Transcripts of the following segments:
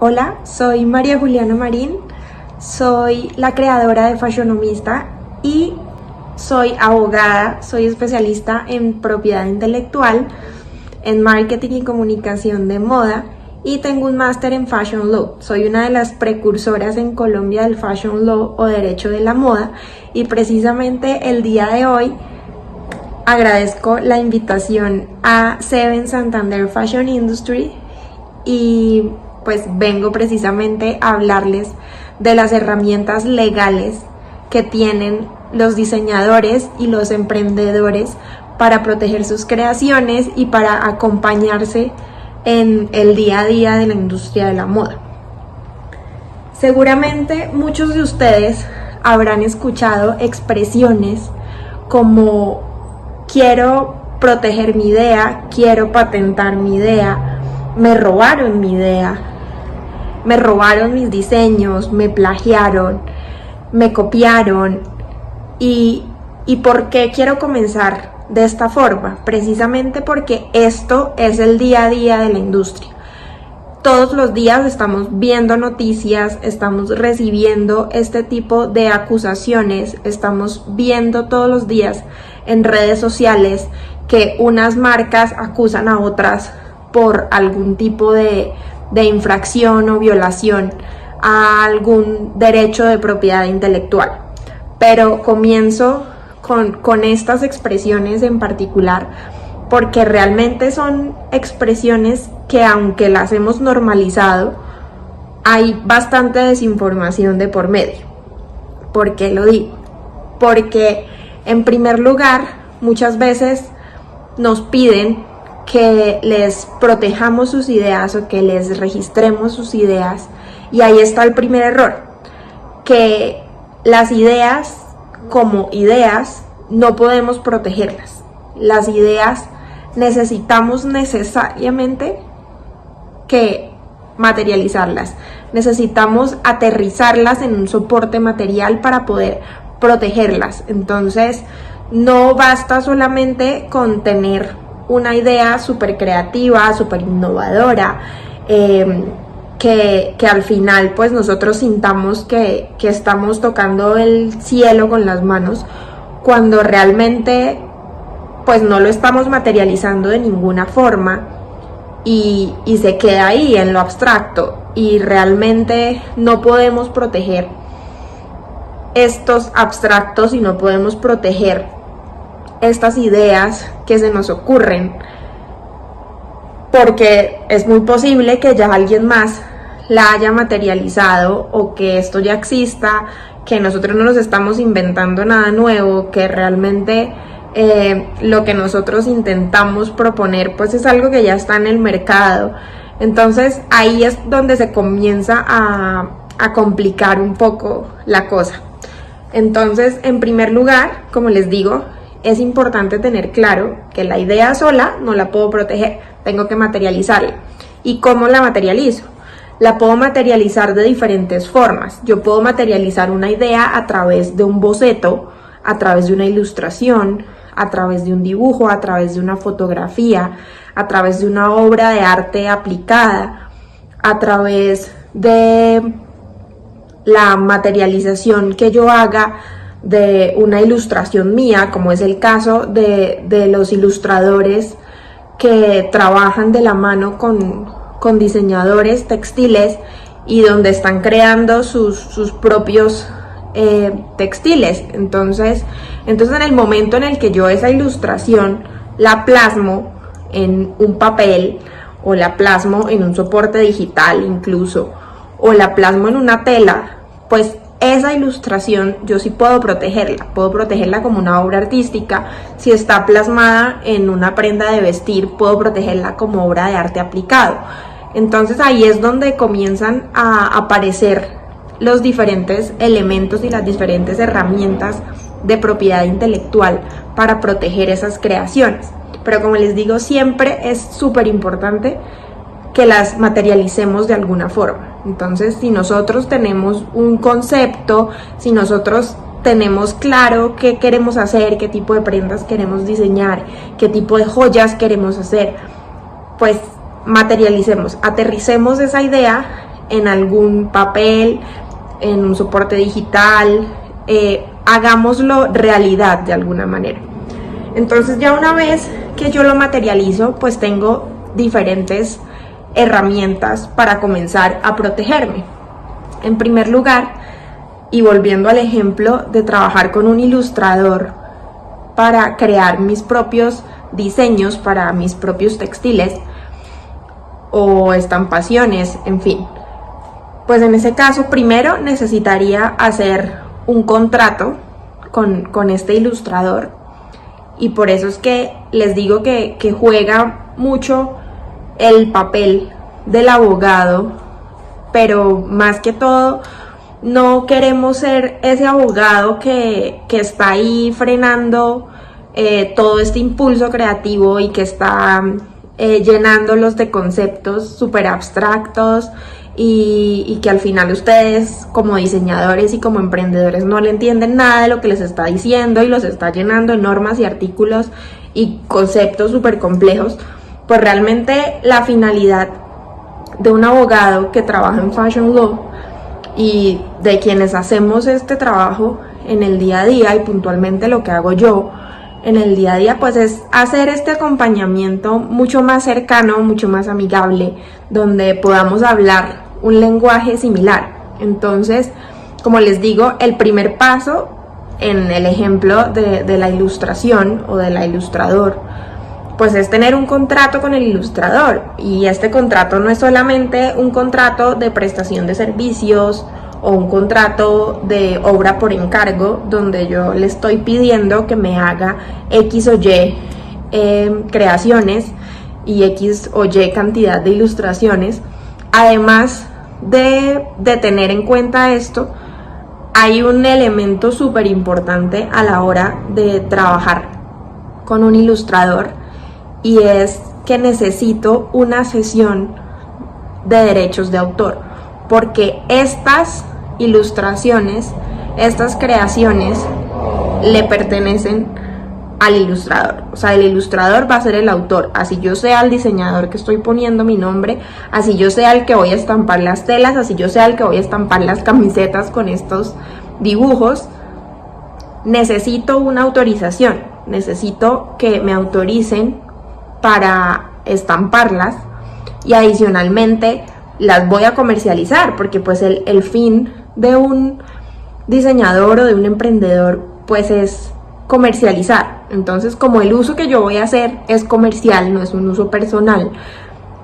Hola, soy María Juliana Marín, soy la creadora de Fashionomista y soy abogada, soy especialista en propiedad intelectual, en marketing y comunicación de moda y tengo un máster en Fashion Law. Soy una de las precursoras en Colombia del Fashion Law o Derecho de la Moda y precisamente el día de hoy agradezco la invitación a Seven Santander Fashion Industry y pues vengo precisamente a hablarles de las herramientas legales que tienen los diseñadores y los emprendedores para proteger sus creaciones y para acompañarse en el día a día de la industria de la moda. Seguramente muchos de ustedes habrán escuchado expresiones como quiero proteger mi idea, quiero patentar mi idea, me robaron mi idea, me robaron mis diseños, me plagiaron, me copiaron. ¿Y por qué quiero comenzar de esta forma? Precisamente porque esto es el día a día de la industria. Todos los días estamos viendo noticias, estamos recibiendo este tipo de acusaciones, estamos viendo todos los días en redes sociales que unas marcas acusan a otras por algún tipo de infracción o violación a algún derecho de propiedad intelectual. Pero comienzo con estas expresiones en particular porque realmente son expresiones que, aunque las hemos normalizado, hay bastante desinformación de por medio. ¿Por qué lo digo? Porque en primer lugar muchas veces nos piden que les protejamos sus ideas o que les registremos sus ideas, y ahí está el primer error, que las ideas como ideas no podemos protegerlas. Las ideas necesitamos necesariamente que materializarlas, necesitamos aterrizarlas en un soporte material para poder protegerlas. Entonces no basta solamente con tener una idea súper creativa, súper innovadora, que al final pues nosotros sintamos que estamos tocando el cielo con las manos, cuando realmente pues no lo estamos materializando de ninguna forma y se queda ahí en lo abstracto, y realmente no podemos proteger estos abstractos y no podemos proteger estas ideas que se nos ocurren, porque es muy posible que ya alguien más la haya materializado o que esto ya exista, que nosotros no nos estamos inventando nada nuevo, que realmente lo que nosotros intentamos proponer pues es algo que ya está en el mercado. Entonces ahí es donde se comienza a complicar un poco la cosa. Entonces, en primer lugar, como les digo, es importante tener claro que la idea sola no la puedo proteger, tengo que materializarla. ¿Y cómo la materializo? La puedo materializar de diferentes formas. Yo puedo materializar una idea a través de un boceto, a través de una ilustración, a través de un dibujo, a través de una fotografía, a través de una obra de arte aplicada, a través de la materialización que yo haga de una ilustración mía, como es el caso de los ilustradores que trabajan de la mano con diseñadores textiles y donde están creando sus propios textiles. Entonces en el momento en el que yo esa ilustración la plasmo en un papel, o la plasmo en un soporte digital incluso, o la plasmo en una tela, pues esa ilustración yo sí puedo protegerla como una obra artística. Si está plasmada en una prenda de vestir, puedo protegerla como obra de arte aplicado. Entonces ahí es donde comienzan a aparecer los diferentes elementos y las diferentes herramientas de propiedad intelectual para proteger esas creaciones. Pero como les digo, siempre es súper importante que las materialicemos de alguna forma. Entonces, si nosotros tenemos un concepto, si nosotros tenemos claro qué queremos hacer, qué tipo de prendas queremos diseñar, qué tipo de joyas queremos hacer, pues materialicemos, aterricemos esa idea en algún papel, en un soporte digital, hagámoslo realidad de alguna manera. Entonces ya una vez que yo lo materializo, pues tengo diferentes herramientas para comenzar a protegerme. En primer lugar, y volviendo al ejemplo de trabajar con un ilustrador para crear mis propios diseños para mis propios textiles o estampaciones, en fin, pues en ese caso primero necesitaría hacer un contrato con este ilustrador, y por eso es que les digo que juega mucho el papel del abogado, pero más que todo no queremos ser ese abogado que está ahí frenando todo este impulso creativo y que está llenándolos de conceptos súper abstractos y que al final ustedes como diseñadores y como emprendedores no le entienden nada de lo que les está diciendo y los está llenando de normas y artículos y conceptos súper complejos. Pues realmente la finalidad de un abogado que trabaja en Fashion Law y de quienes hacemos este trabajo en el día a día, y puntualmente lo que hago yo en el día a día, pues es hacer este acompañamiento mucho más cercano, mucho más amigable, donde podamos hablar un lenguaje similar. Entonces, como les digo, el primer paso en el ejemplo de la ilustración o de la ilustrador, pues es tener un contrato con el ilustrador, y este contrato no es solamente un contrato de prestación de servicios o un contrato de obra por encargo donde yo le estoy pidiendo que me haga X o Y creaciones y X o Y cantidad de ilustraciones. Además de tener en cuenta esto, hay un elemento súper importante a la hora de trabajar con un ilustrador, y es que necesito una cesión de derechos de autor, porque estas ilustraciones, estas creaciones le pertenecen al ilustrador. O sea, el ilustrador va a ser el autor, así yo sea el diseñador que estoy poniendo mi nombre, así yo sea el que voy a estampar las telas, así yo sea el que voy a estampar las camisetas con estos dibujos. Necesito una autorización, necesito que me autoricen para estamparlas, y adicionalmente las voy a comercializar, porque pues el fin de un diseñador o de un emprendedor pues es comercializar. Entonces, como el uso que yo voy a hacer es comercial, no es un uso personal,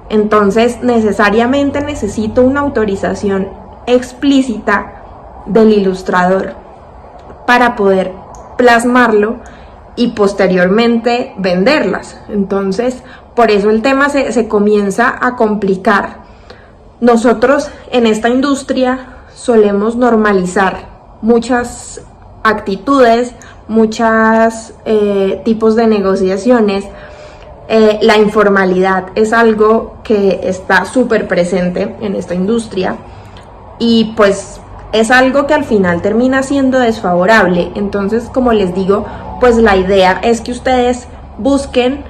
entonces necesariamente necesito una autorización explícita del ilustrador para poder plasmarlo y posteriormente venderlas. Entonces, por eso el tema se comienza a complicar. Nosotros en esta industria solemos normalizar muchas actitudes, muchos tipos de negociaciones. La informalidad es algo que está súper presente en esta industria, y pues es algo que al final termina siendo desfavorable. Entonces, como les digo, pues la idea es que ustedes busquen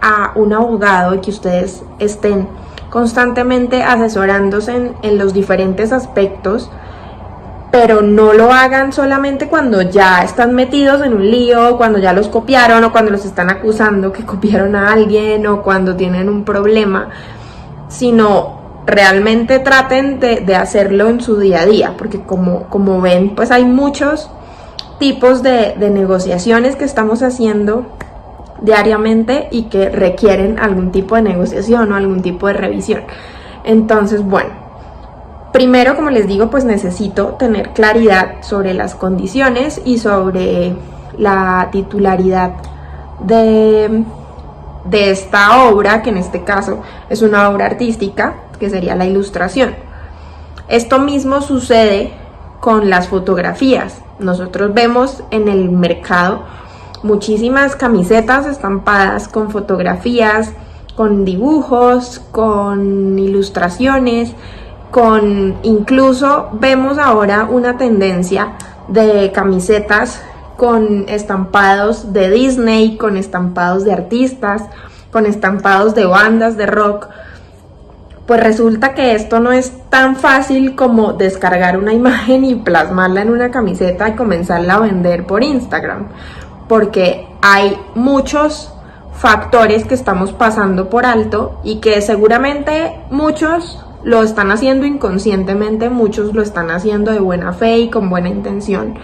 a un abogado y que ustedes estén constantemente asesorándose en los diferentes aspectos, pero no lo hagan solamente cuando ya están metidos en un lío, cuando ya los copiaron o cuando los están acusando que copiaron a alguien o cuando tienen un problema, sino realmente traten de hacerlo en su día a día, porque como ven, pues hay muchos tipos de negociaciones que estamos haciendo diariamente y que requieren algún tipo de negociación o algún tipo de revisión. Entonces, bueno, primero, como les digo, pues necesito tener claridad sobre las condiciones y sobre la titularidad de esta obra, que en este caso es una obra artística, que sería la ilustración. Esto mismo sucede con las fotografías. Nosotros vemos en el mercado muchísimas camisetas estampadas con fotografías, con dibujos, con ilustraciones, incluso vemos ahora una tendencia de camisetas con estampados de Disney, con estampados de artistas, con estampados de bandas de rock. Pues resulta que esto no es tan fácil como descargar una imagen y plasmarla en una camiseta y comenzarla a vender por Instagram, porque hay muchos factores que estamos pasando por alto y que seguramente muchos lo están haciendo inconscientemente, muchos lo están haciendo de buena fe y con buena intención,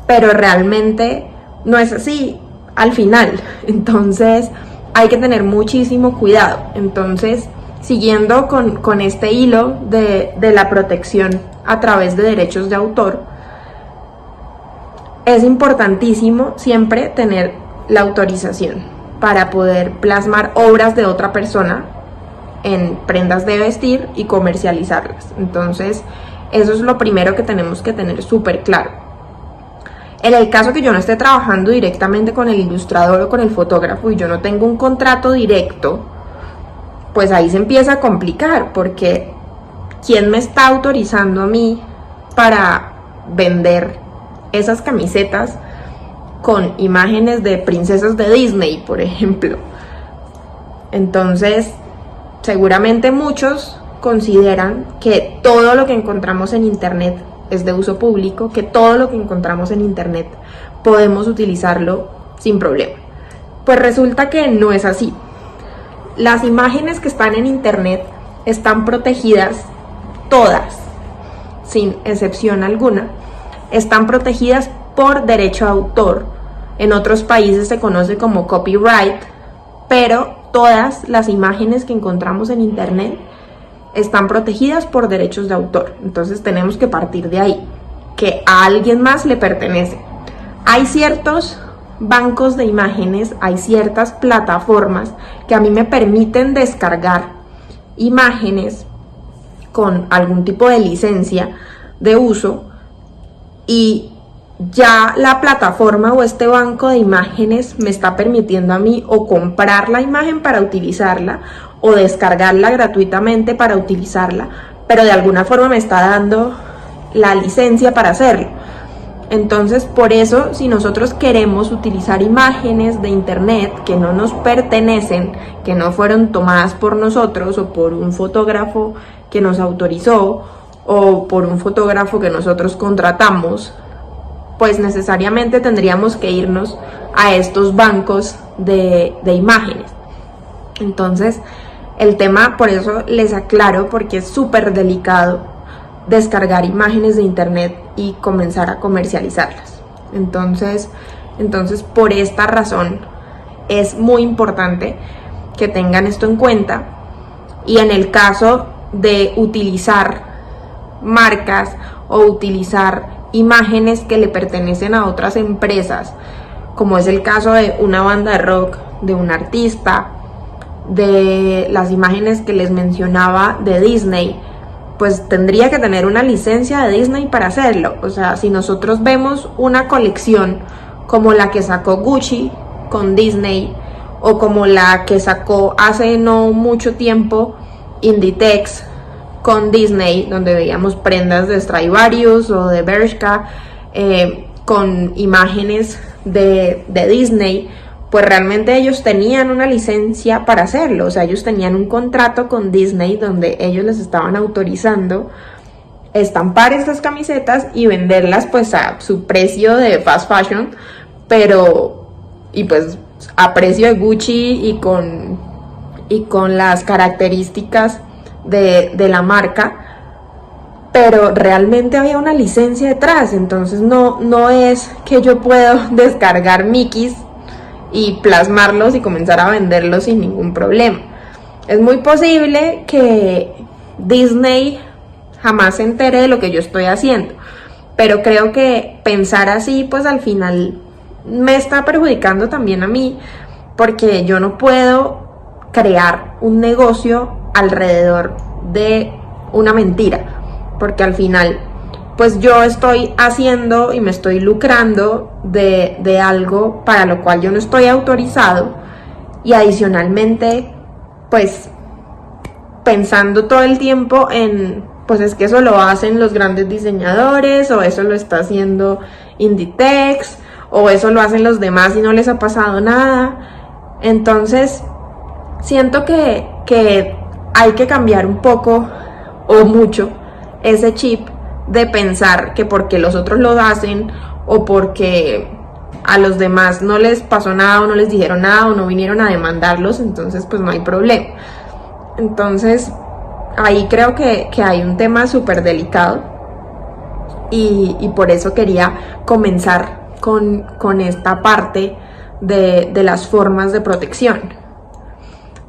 pero realmente no es así al final. Entonces hay que tener muchísimo cuidado. Entonces, siguiendo con este hilo de la protección a través de derechos de autor, es importantísimo siempre tener la autorización para poder plasmar obras de otra persona en prendas de vestir y comercializarlas. Entonces, eso es lo primero que tenemos que tener súper claro. En el caso que yo no esté trabajando directamente con el ilustrador o con el fotógrafo y yo no tengo un contrato directo, pues ahí se empieza a complicar, porque ¿quién me está autorizando a mí para vender esas camisetas con imágenes de princesas de Disney, por ejemplo? Entonces, seguramente muchos consideran que todo lo que encontramos en internet es de uso público, que todo lo que encontramos en internet podemos utilizarlo sin problema. Pues resulta que no es así. Las imágenes que están en internet están protegidas, todas, sin excepción alguna, están protegidas por derecho de autor. En otros países se conoce como copyright, pero todas las imágenes que encontramos en internet están protegidas por derechos de autor. Entonces tenemos que partir de ahí, que a alguien más le pertenece. Hay ciertos bancos de imágenes, hay ciertas plataformas que a mí me permiten descargar imágenes con algún tipo de licencia de uso, y ya la plataforma o este banco de imágenes me está permitiendo a mí o comprar la imagen para utilizarla o descargarla gratuitamente para utilizarla, pero de alguna forma me está dando la licencia para hacerlo. Entonces, por eso, si nosotros queremos utilizar imágenes de internet que no nos pertenecen, que no fueron tomadas por nosotros o por un fotógrafo que nos autorizó o por un fotógrafo que nosotros contratamos, pues necesariamente tendríamos que irnos a estos bancos de imágenes. Entonces, el tema, por eso les aclaro, porque es súper delicado descargar imágenes de internet y comenzar a comercializarlas. Entonces, por esta razón es muy importante que tengan esto en cuenta. Y en el caso de utilizar marcas o utilizar imágenes que le pertenecen a otras empresas, como es el caso de una banda de rock, de un artista, de las imágenes que les mencionaba de Disney, pues tendría que tener una licencia de Disney para hacerlo. O sea, si nosotros vemos una colección como la que sacó Gucci con Disney, o como la que sacó hace no mucho tiempo Inditex con Disney, donde veíamos prendas de Stradivarius o de Bershka con imágenes de Disney, pues realmente ellos tenían una licencia para hacerlo. O sea, ellos tenían un contrato con Disney donde ellos les estaban autorizando estampar estas camisetas y venderlas pues a su precio de fast fashion, pero y pues a precio de Gucci y con las características de la marca, pero realmente había una licencia detrás. Entonces no es que yo puedo descargar Mickeys y plasmarlos y comenzar a venderlos sin ningún problema. Es muy posible que Disney jamás se entere de lo que yo estoy haciendo, pero creo que pensar así pues al final me está perjudicando también a mí, porque yo no puedo crear un negocio alrededor de una mentira, porque al final pues yo estoy haciendo y me estoy lucrando de algo para lo cual yo no estoy autorizado, y adicionalmente pues pensando todo el tiempo en pues es que eso lo hacen los grandes diseñadores, o eso lo está haciendo Inditex, o eso lo hacen los demás y no les ha pasado nada. Entonces siento que hay que cambiar un poco o mucho ese chip de pensar que porque los otros lo hacen o porque a los demás no les pasó nada o no les dijeron nada o no vinieron a demandarlos, entonces pues no hay problema. Entonces ahí creo que hay un tema súper delicado y por eso quería comenzar con esta parte de las formas de protección.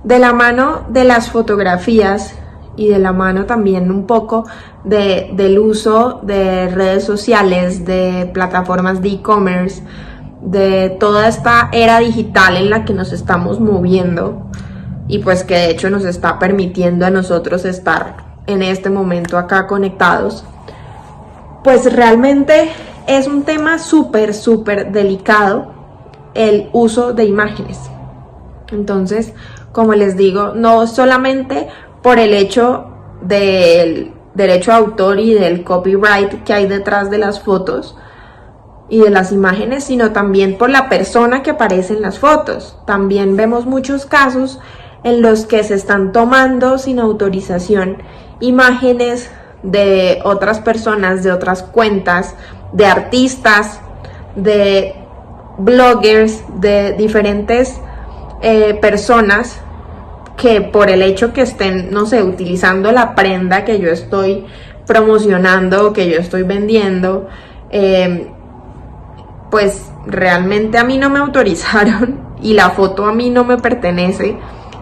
De la mano de las fotografías y de la mano también un poco del uso de redes sociales, de plataformas de e-commerce, de toda esta era digital en la que nos estamos moviendo y pues que de hecho nos está permitiendo a nosotros estar en este momento acá conectados, pues realmente es un tema súper delicado el uso de imágenes. Entonces, como les digo, no solamente por el hecho del derecho de autor y del copyright que hay detrás de las fotos y de las imágenes, sino también por la persona que aparece en las fotos. También vemos muchos casos en los que se están tomando sin autorización imágenes de otras personas, de otras cuentas, de artistas, de bloggers, de diferentes personas que por el hecho que estén, no sé, utilizando la prenda que yo estoy promocionando o que yo estoy vendiendo, pues realmente a mí no me autorizaron y la foto a mí no me pertenece.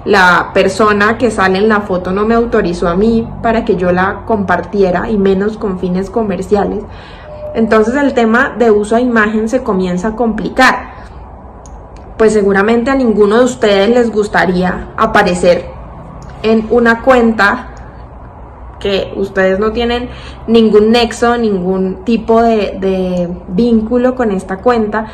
La persona que sale en la foto no me autorizó a mí para que yo la compartiera y menos con fines comerciales. Entonces el tema de uso de imagen se comienza a complicar. Pues seguramente a ninguno de ustedes les gustaría aparecer en una cuenta que ustedes no tienen ningún nexo, ningún tipo de vínculo con esta cuenta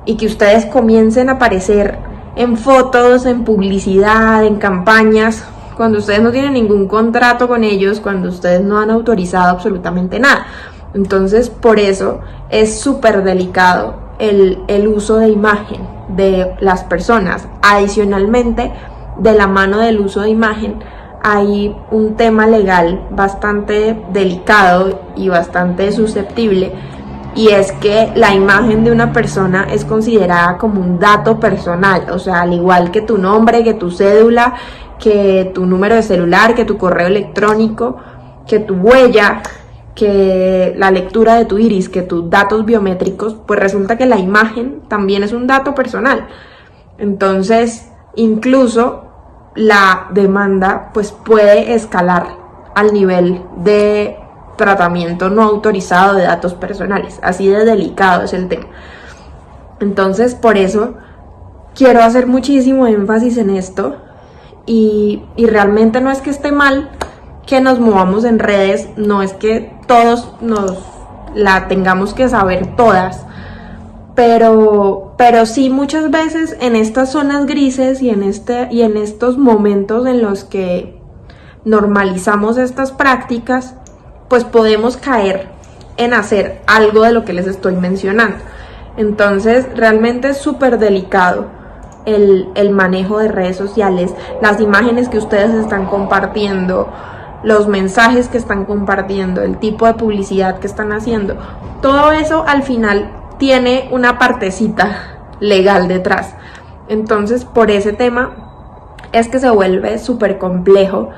y que ustedes comiencen a aparecer en fotos, en publicidad, en campañas, cuando ustedes no tienen ningún contrato con ellos, cuando ustedes no han autorizado absolutamente nada. Entonces, por eso es súper delicado el uso de imagen de las personas. Adicionalmente, de la mano del uso de imagen, hay un tema legal bastante delicado y bastante susceptible, y es que la imagen de una persona es considerada como un dato personal, o sea, al igual que tu nombre, que tu cédula, que tu número de celular, que tu correo electrónico, que tu huella, que la lectura de tu iris, que tus datos biométricos, pues resulta que la imagen también es un dato personal. Entonces, incluso la demanda pues puede escalar al nivel de tratamiento no autorizado de datos personales. Así de delicado es el tema. Entonces, por eso quiero hacer muchísimo énfasis en esto y realmente no es que esté mal que nos movamos en redes, no es que todos nos la tengamos que saber todas, pero sí muchas veces en estas zonas grises y en estos momentos en los que normalizamos estas prácticas, pues podemos caer en hacer algo de lo que les estoy mencionando. Entonces realmente es súper delicado el manejo de redes sociales, las imágenes que ustedes están compartiendo, los mensajes que están compartiendo, el tipo de publicidad que están haciendo. Todo eso al final tiene una partecita legal detrás. Entonces, por ese tema es que se vuelve súper complejo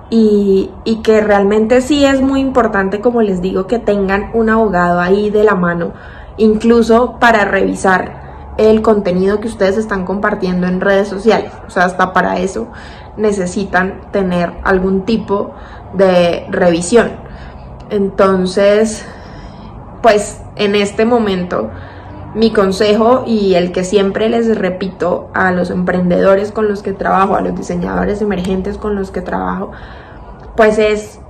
y que realmente sí es muy importante, como les digo, que tengan un abogado ahí de la mano, incluso para revisar el contenido que ustedes están compartiendo en redes sociales. O sea, hasta para eso necesitan tener algún tipo de revisión. Entonces, pues en este momento mi consejo y el que siempre les repito a los emprendedores con los que trabajo, a los diseñadores emergentes con los que trabajo, pues es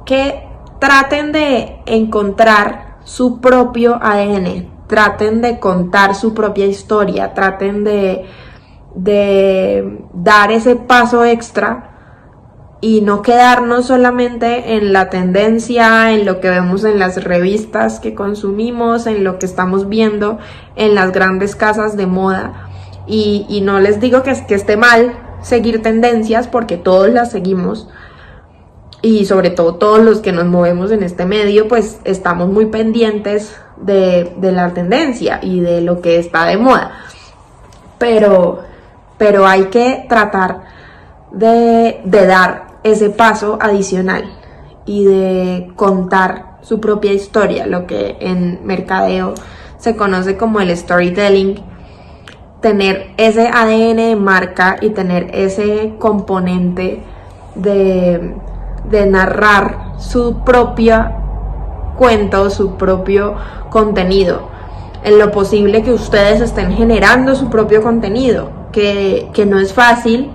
que traten de encontrar su propio ADN, traten de contar su propia historia, traten de dar ese paso extra y no quedarnos solamente en la tendencia, en lo que vemos en las revistas que consumimos, en lo que estamos viendo en las grandes casas de moda. Y no les digo que esté mal seguir tendencias, porque todos las seguimos, y sobre todo todos los que nos movemos en este medio, pues estamos muy pendientes de la tendencia y de lo que está de moda. Pero hay que tratar de dar ese paso adicional y de contar su propia historia, lo que en mercadeo se conoce como el storytelling. Tener ese ADN de marca y tener ese componente de narrar su propia cuento, su propio contenido. En lo posible que ustedes estén generando su propio contenido, que no es fácil,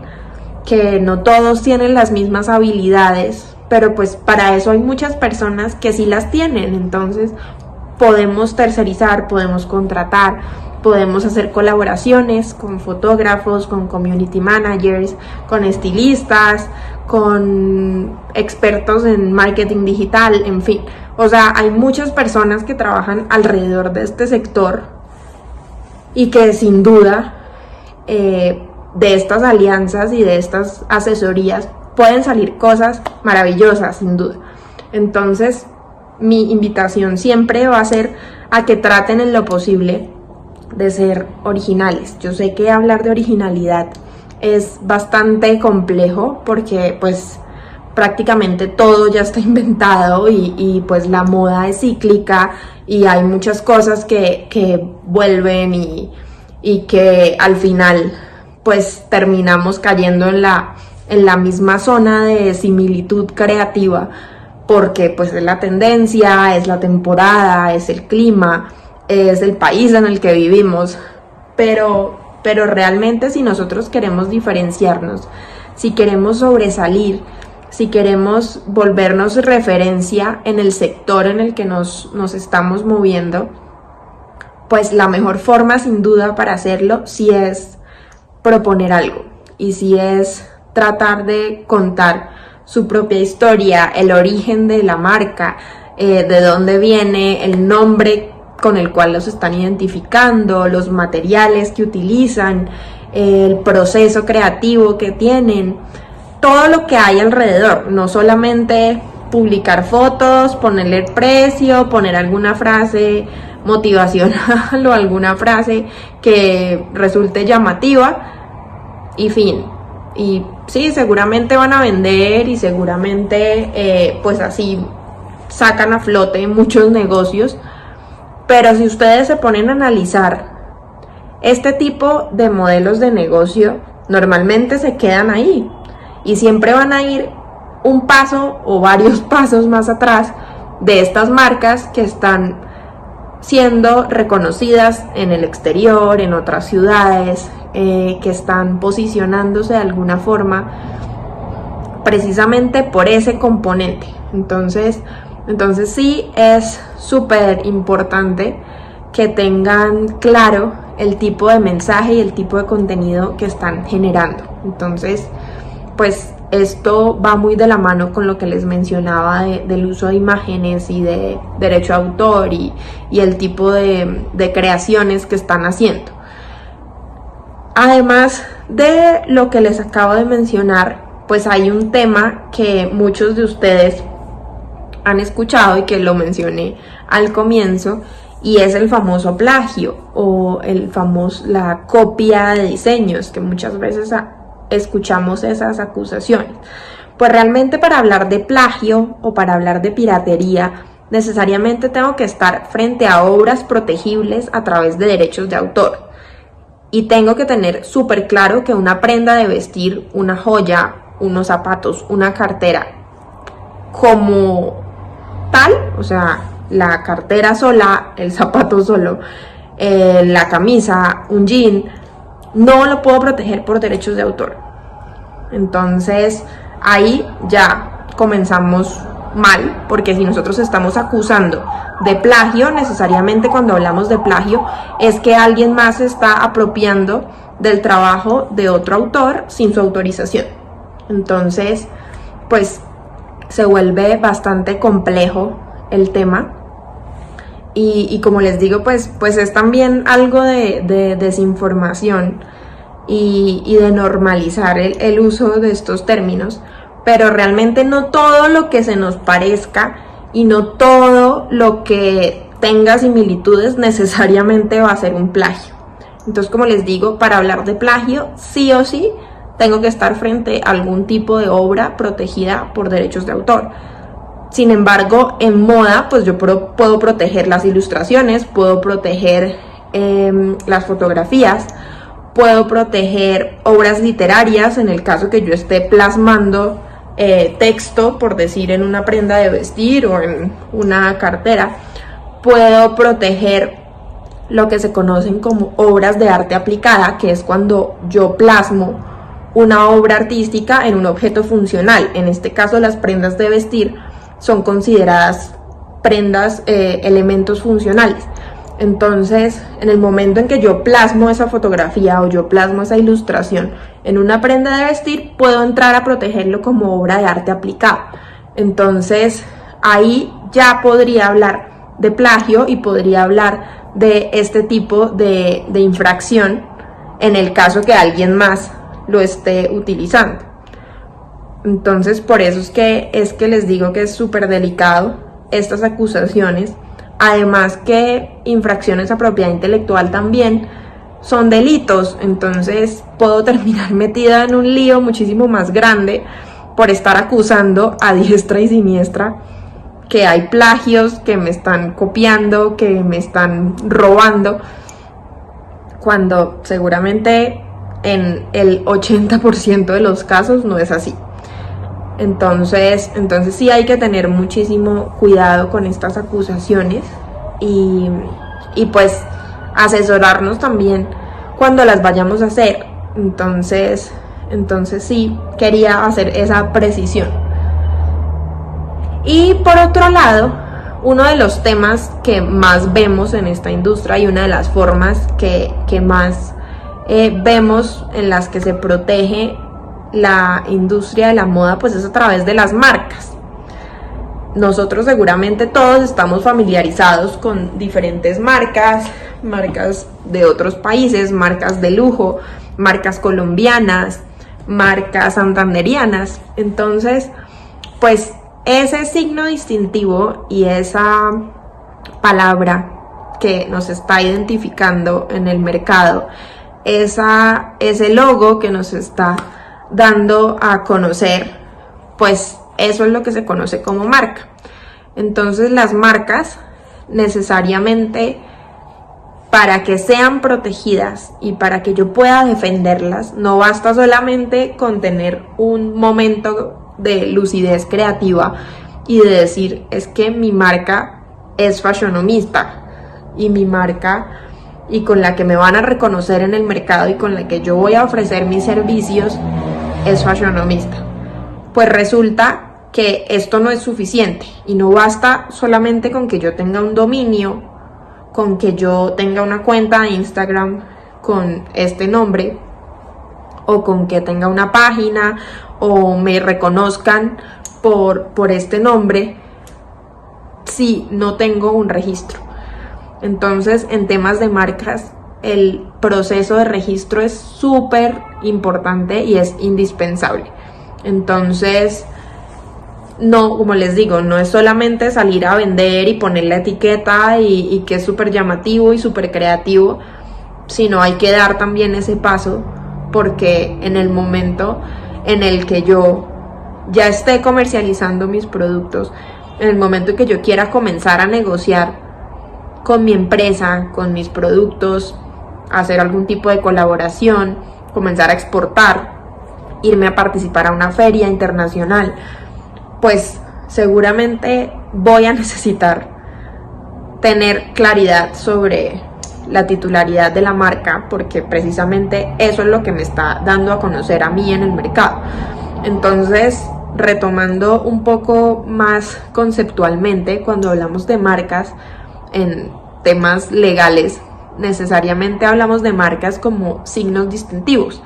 que no todos tienen las mismas habilidades, pero pues para eso hay muchas personas que sí las tienen. Entonces podemos tercerizar, podemos contratar, podemos hacer colaboraciones con fotógrafos, con community managers, con estilistas, con expertos en marketing digital, en fin. O sea, hay muchas personas que trabajan alrededor de este sector y que sin duda de estas alianzas y de estas asesorías pueden salir cosas maravillosas, sin duda. Entonces, mi invitación siempre va a ser a que traten en lo posible de ser originales. Yo sé que hablar de originalidad es bastante complejo porque pues prácticamente todo ya está inventado y pues la moda es cíclica y hay muchas cosas que vuelven y que al final pues terminamos cayendo en la misma zona de similitud creativa, porque pues es la tendencia, es la temporada, es el clima, es el país en el que vivimos, pero realmente si nosotros queremos diferenciarnos, si queremos sobresalir, si queremos volvernos referencia en el sector en el que nos estamos moviendo, pues la mejor forma sin duda para hacerlo sí es proponer algo y sí es tratar de contar su propia historia, el origen de la marca, de dónde viene, el nombre con el cual los están identificando, los materiales que utilizan, el proceso creativo que tienen, todo lo que hay alrededor, no solamente publicar fotos, ponerle el precio, poner alguna frase motivacional o alguna frase que resulte llamativa y fin. Y sí, seguramente van a vender y seguramente pues así sacan a flote muchos negocios, pero si ustedes se ponen a analizar este tipo de modelos de negocio, normalmente se quedan ahí y siempre van a ir un paso o varios pasos más atrás de estas marcas que están siendo reconocidas en el exterior, en otras ciudades, que están posicionándose de alguna forma precisamente por ese componente. Entonces sí es súper importante que tengan claro el tipo de mensaje y el tipo de contenido que están generando. Entonces, pues esto va muy de la mano con lo que les mencionaba del uso de imágenes y de derecho a autor y el tipo de creaciones que están haciendo. Además de lo que les acabo de mencionar, pues hay un tema que muchos de ustedes han escuchado y que lo mencioné al comienzo, y es el famoso plagio o la copia de diseños, que muchas veces escuchamos esas acusaciones. Pues realmente para hablar de plagio o para hablar de piratería, necesariamente tengo que estar frente a obras protegibles a través de derechos de autor. Y tengo que tener súper claro que una prenda de vestir, una joya, unos zapatos, una cartera, como tal, o sea, la cartera sola, el zapato solo, la camisa, un jean, no lo puedo proteger por derechos de autor. Entonces ahí ya comenzamos mal, porque si nosotros estamos acusando de plagio, necesariamente cuando hablamos de plagio es que alguien más se está apropiando del trabajo de otro autor sin su autorización. Entonces pues se vuelve bastante complejo el tema y como les digo, pues es también algo de desinformación y de normalizar el uso de estos términos, pero realmente no todo lo que se nos parezca y no todo lo que tenga similitudes necesariamente va a ser un plagio. Entonces, como les digo, para hablar de plagio, sí o sí, tengo que estar frente a algún tipo de obra protegida por derechos de autor. Sin embargo, en moda, pues yo puedo proteger las ilustraciones, puedo proteger las fotografías, puedo proteger obras literarias en el caso que yo esté plasmando texto, por decir, en una prenda de vestir o en una cartera. Puedo proteger lo que se conocen como obras de arte aplicada, que es cuando yo plasmo una obra artística en un objeto funcional. En este caso, las prendas de vestir son consideradas prendas, elementos funcionales. Entonces, en el momento en que yo plasmo esa fotografía o yo plasmo esa ilustración en una prenda de vestir, puedo entrar a protegerlo como obra de arte aplicada. Entonces, ahí ya podría hablar de plagio y podría hablar de este tipo de infracción en el caso que alguien más lo esté utilizando. Entonces, por eso es que les digo que es súper delicado estas acusaciones. Además que infracciones a propiedad intelectual también son delitos, entonces puedo terminar metida en un lío muchísimo más grande por estar acusando a diestra y siniestra que hay plagios, que me están copiando, que me están robando, cuando seguramente en el 80% de los casos no es así. Entonces sí hay que tener muchísimo cuidado con estas acusaciones y pues asesorarnos también cuando las vayamos a hacer. Entonces sí quería hacer esa precisión. Y por otro lado, uno de los temas que más vemos en esta industria y una de las formas que más vemos en las que se protege la industria de la moda, pues es a través de las marcas. Nosotros seguramente todos estamos familiarizados con diferentes marcas de otros países, marcas de lujo, marcas colombianas, marcas santanderianas. Entonces, pues ese signo distintivo y esa palabra que nos está identificando en el mercado, ese logo que nos está dando a conocer, pues eso es lo que se conoce como marca. Entonces las marcas necesariamente, para que sean protegidas y para que yo pueda defenderlas, no basta solamente con tener un momento de lucidez creativa y de decir, es que mi marca es fashionomista y mi marca, y con la que me van a reconocer en el mercado y con la que yo voy a ofrecer mis servicios, es fashionomista. Pues resulta que esto no es suficiente y no basta solamente con que yo tenga un dominio, con que yo tenga una cuenta de Instagram con este nombre, o con que tenga una página o me reconozcan por este nombre, si no tengo un registro. Entonces, en temas de marcas, el proceso de registro es súper importante y es indispensable. Entonces, no, como les digo, no es solamente salir a vender y poner la etiqueta y que es súper llamativo y súper creativo, sino hay que dar también ese paso, porque en el momento en el que yo ya esté comercializando mis productos, en el momento en que yo quiera comenzar a negociar con mi empresa, con mis productos, hacer algún tipo de colaboración, comenzar a exportar, irme a participar a una feria internacional, pues seguramente voy a necesitar tener claridad sobre la titularidad de la marca, porque precisamente eso es lo que me está dando a conocer a mí en el mercado. Entonces, retomando un poco más conceptualmente, cuando hablamos de marcas en temas legales, necesariamente hablamos de marcas como signos distintivos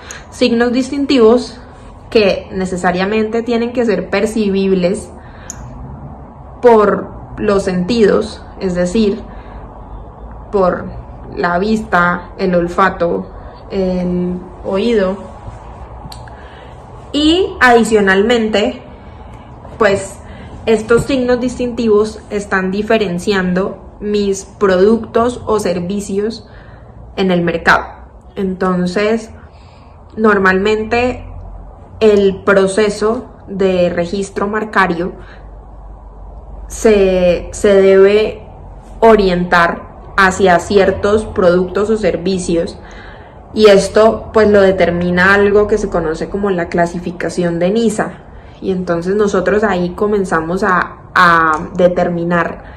que necesariamente tienen que ser percibibles por los sentidos, es decir, por la vista, el olfato, el oído. Y adicionalmente, pues estos signos distintivos están diferenciando mis productos o servicios en el mercado. Entonces, normalmente el proceso de registro marcario se debe orientar hacia ciertos productos o servicios, y esto pues lo determina algo que se conoce como la clasificación de NISA, y entonces nosotros ahí comenzamos a determinar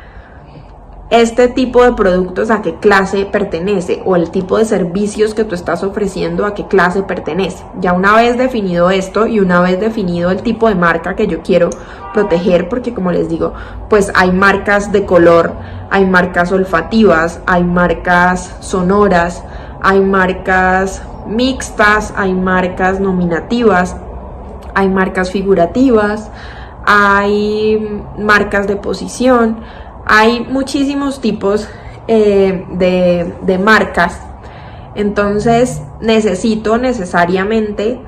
este tipo de productos a qué clase pertenece, o el tipo de servicios que tú estás ofreciendo a qué clase pertenece. Ya una vez definido esto y una vez definido el tipo de marca que yo quiero proteger, porque como les digo, pues hay marcas de color, hay marcas olfativas, hay marcas sonoras, hay marcas mixtas, hay marcas nominativas, hay marcas figurativas, hay marcas de posición. Hay muchísimos tipos de marcas. Entonces necesito necesariamente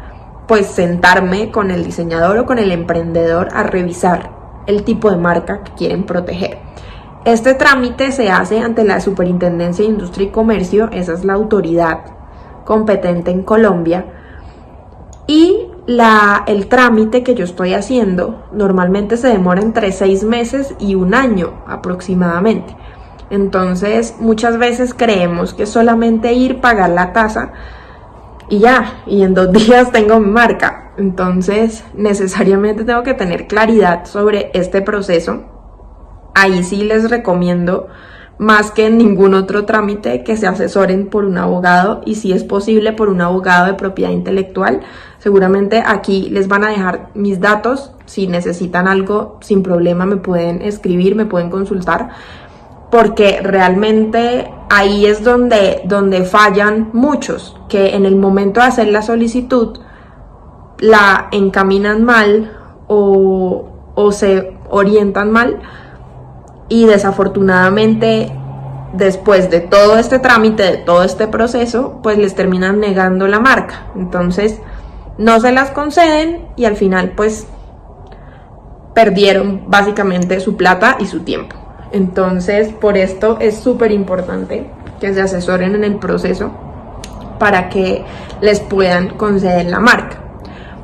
pues sentarme con el diseñador o con el emprendedor a revisar el tipo de marca que quieren proteger. Este trámite se hace ante la Superintendencia de Industria y Comercio, esa es la autoridad competente en Colombia, y el trámite que yo estoy haciendo normalmente se demora entre 6 meses y 1 año aproximadamente. Entonces muchas veces creemos que solamente ir, pagar la tasa y ya, y en 2 días tengo mi marca. Entonces necesariamente tengo que tener claridad sobre este proceso. Ahí sí les recomiendo, más que en ningún otro trámite, que se asesoren por un abogado, y si es posible por un abogado de propiedad intelectual. Seguramente aquí les van a dejar mis datos, si necesitan algo sin problema me pueden escribir, me pueden consultar, porque realmente ahí es donde fallan muchos, que en el momento de hacer la solicitud la encaminan mal o se orientan mal, y desafortunadamente después de todo este trámite, de todo este proceso, pues les terminan negando la marca. Entonces no se las conceden y al final pues perdieron básicamente su plata y su tiempo. Entonces por esto es súper importante que se asesoren en el proceso para que les puedan conceder la marca.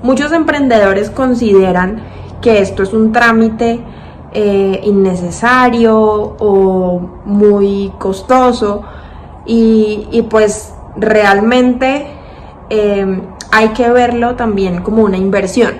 Muchos emprendedores consideran que esto es un trámite innecesario o muy costoso, y pues realmente hay que verlo también como una inversión,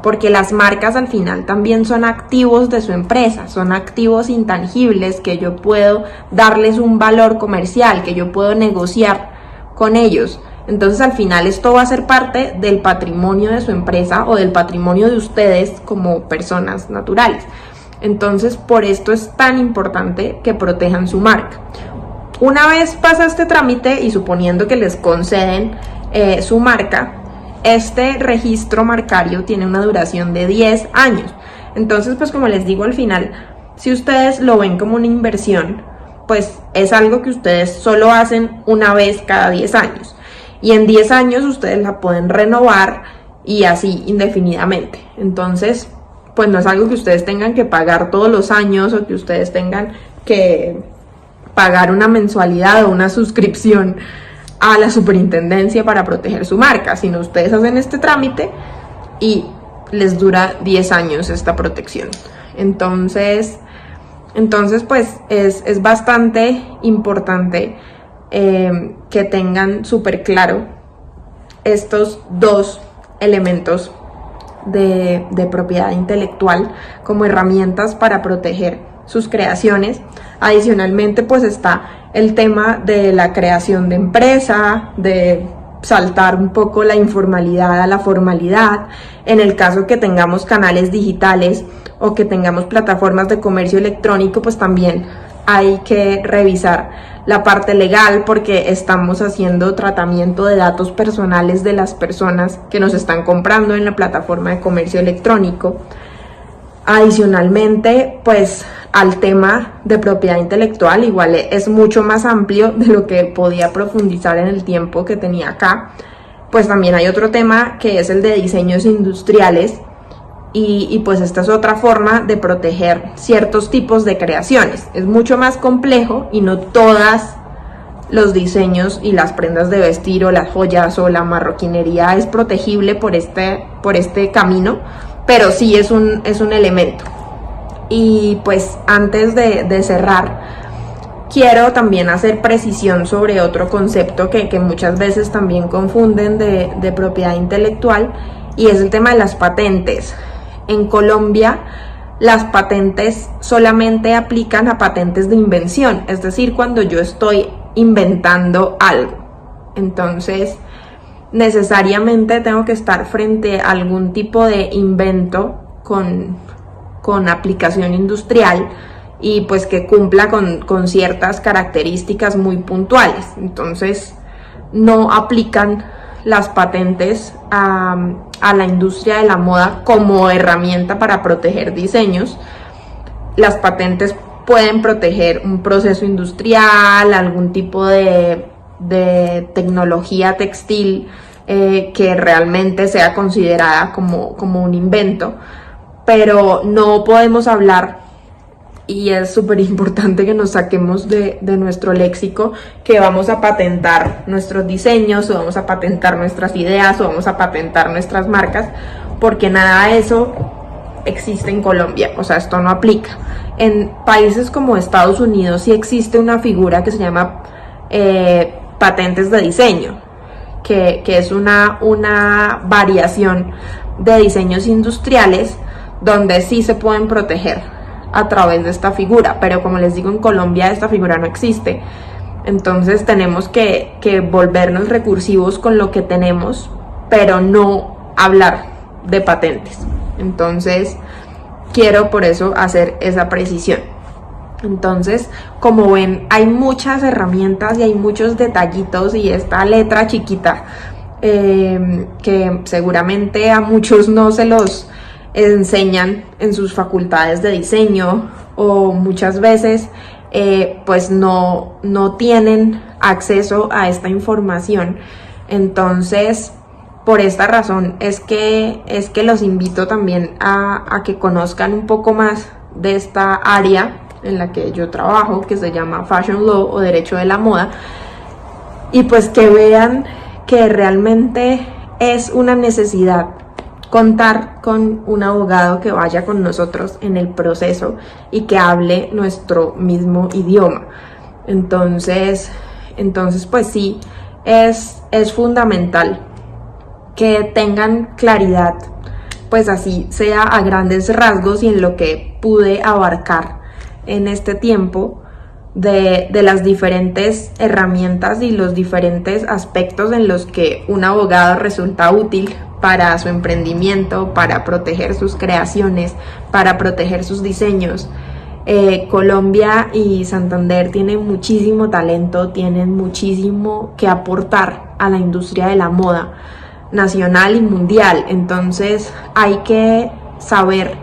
porque las marcas al final también son activos de su empresa, son activos intangibles que yo puedo darles un valor comercial, que yo puedo negociar con ellos. Entonces al final esto va a ser parte del patrimonio de su empresa o del patrimonio de ustedes como personas naturales. Entonces por esto es tan importante que protejan su marca. Una vez pasa este trámite y suponiendo que les conceden su marca, este registro marcario tiene una duración de 10 años. Entonces pues como les digo, al final, si ustedes lo ven como una inversión, pues es algo que ustedes solo hacen una vez cada 10 años. Y en 10 años ustedes la pueden renovar y así indefinidamente. Entonces pues no es algo que ustedes tengan que pagar todos los años, o que ustedes tengan que pagar una mensualidad o una suscripción a la superintendencia para proteger su marca, sino ustedes hacen este trámite y les dura 10 años esta protección. Entonces pues es bastante importante que tengan súper claro estos 2 elementos de propiedad intelectual como herramientas para proteger sus creaciones. Adicionalmente pues está el tema de la creación de empresa, de saltar un poco la informalidad a la formalidad, en el caso que tengamos canales digitales o que tengamos plataformas de comercio electrónico, pues también hay que revisar la parte legal, porque estamos haciendo tratamiento de datos personales de las personas que nos están comprando en la plataforma de comercio electrónico. Adicionalmente, pues al tema de propiedad intelectual. Igual es mucho más amplio de lo que podía profundizar en el tiempo que tenía acá. Pues también hay otro tema que es el de diseños industriales y pues esta es otra forma de proteger ciertos tipos de creaciones. Es mucho más complejo y no todas los diseños y las prendas de vestir o las joyas o la marroquinería es protegible por este camino, pero sí es un elemento. Y pues antes de cerrar, quiero también hacer precisión sobre otro concepto que muchas veces también confunden de propiedad intelectual, y es el tema de las patentes. En Colombia, las patentes solamente aplican a patentes de invención, es decir, cuando yo estoy inventando algo. Entonces, necesariamente tengo que estar frente a algún tipo de invento con aplicación industrial y pues que cumpla con ciertas características muy puntuales. Entonces, no aplican las patentes a la industria de la moda como herramienta para proteger diseños. Las patentes pueden proteger un proceso industrial, algún tipo de tecnología textil que realmente sea considerada como un invento, pero no podemos hablar, y es súper importante que nos saquemos de nuestro léxico, que vamos a patentar nuestros diseños o vamos a patentar nuestras ideas o vamos a patentar nuestras marcas, porque nada de eso existe en Colombia. O sea, esto no aplica. En países como Estados Unidos sí existe una figura que se llama patentes de diseño, que es una variación de diseños industriales donde sí se pueden proteger a través de esta figura, pero como les digo, en Colombia esta figura no existe. Entonces tenemos que volvernos recursivos con lo que tenemos, pero no hablar de patentes. Entonces quiero por eso hacer esa precisión. Entonces, como ven, hay muchas herramientas y hay muchos detallitos, y esta letra chiquita que seguramente a muchos no se los enseñan en sus facultades de diseño, o muchas veces pues no tienen acceso a esta información. Entonces, por esta razón es que los invito también a que conozcan un poco más de esta área en la que yo trabajo, que se llama Fashion Law o Derecho de la Moda, y pues que vean que realmente es una necesidad contar con un abogado que vaya con nosotros en el proceso y que hable nuestro mismo idioma. Entonces pues sí, es fundamental que tengan claridad, pues así sea a grandes rasgos y en lo que pude abarcar en este tiempo, de las diferentes herramientas y los diferentes aspectos en los que un abogado resulta útil para su emprendimiento, para proteger sus creaciones, para proteger sus diseños. Colombia y Santander tienen muchísimo talento, tienen muchísimo que aportar a la industria de la moda nacional y mundial. Entonces hay que saber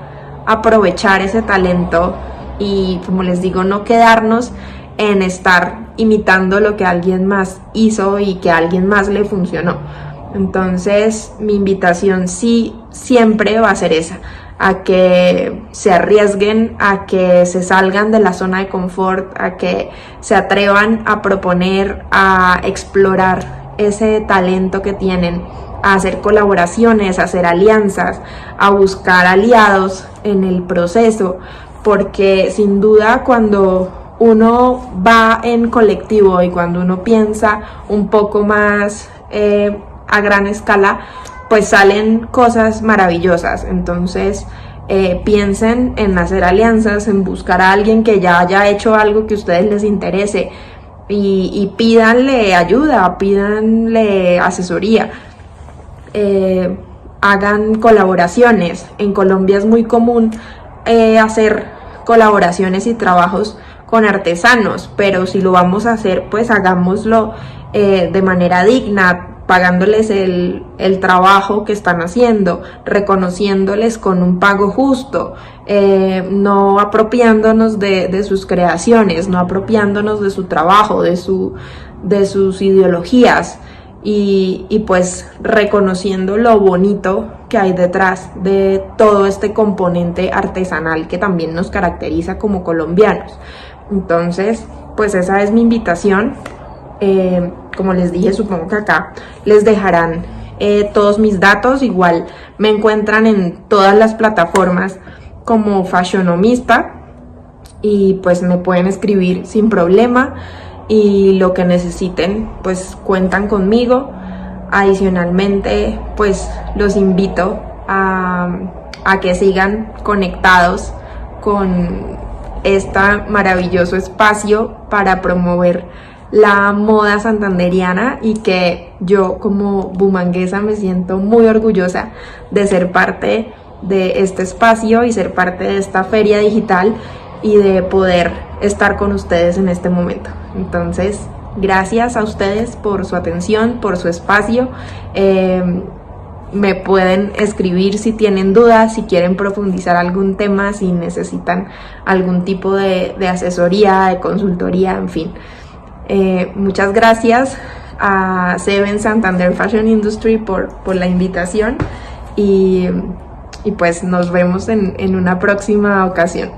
aprovechar ese talento y, como les digo, no quedarnos en estar imitando lo que alguien más hizo y que a alguien más le funcionó. Entonces mi invitación sí siempre va a ser esa, a que se arriesguen, a que se salgan de la zona de confort, a que se atrevan a proponer, a explorar ese talento que tienen, a hacer colaboraciones, a hacer alianzas, a buscar aliados en el proceso, porque sin duda cuando uno va en colectivo y cuando uno piensa un poco más a gran escala, pues salen cosas maravillosas. Entonces piensen en hacer alianzas, en buscar a alguien que ya haya hecho algo que a ustedes les interese y pídanle ayuda, pídanle asesoría, hagan colaboraciones. En Colombia es muy común hacer colaboraciones y trabajos con artesanos, pero si lo vamos a hacer, pues hagámoslo de manera digna, pagándoles el trabajo que están haciendo, reconociéndoles con un pago justo, no apropiándonos de sus creaciones, no apropiándonos de su trabajo, de sus ideologías y pues reconociendo lo bonito que hay detrás de todo este componente artesanal que también nos caracteriza como colombianos. Entonces, pues esa es mi invitación. Como les dije, supongo que acá les dejarán todos mis datos. Igual me encuentran en todas las plataformas como Fashionomista y pues me pueden escribir sin problema y lo que necesiten pues cuentan conmigo. Adicionalmente pues los invito a que sigan conectados con este maravilloso espacio para promover la moda santanderiana y que yo como bumanguesa me siento muy orgullosa de ser parte de este espacio y ser parte de esta feria digital y de poder estar con ustedes en este momento. Entonces, gracias a ustedes por su atención, por su espacio. Me pueden escribir si tienen dudas, si quieren profundizar algún tema, si necesitan algún tipo de asesoría, de consultoría, en fin. Muchas gracias a Seven Santander Fashion Industry por la invitación y pues nos vemos en una próxima ocasión.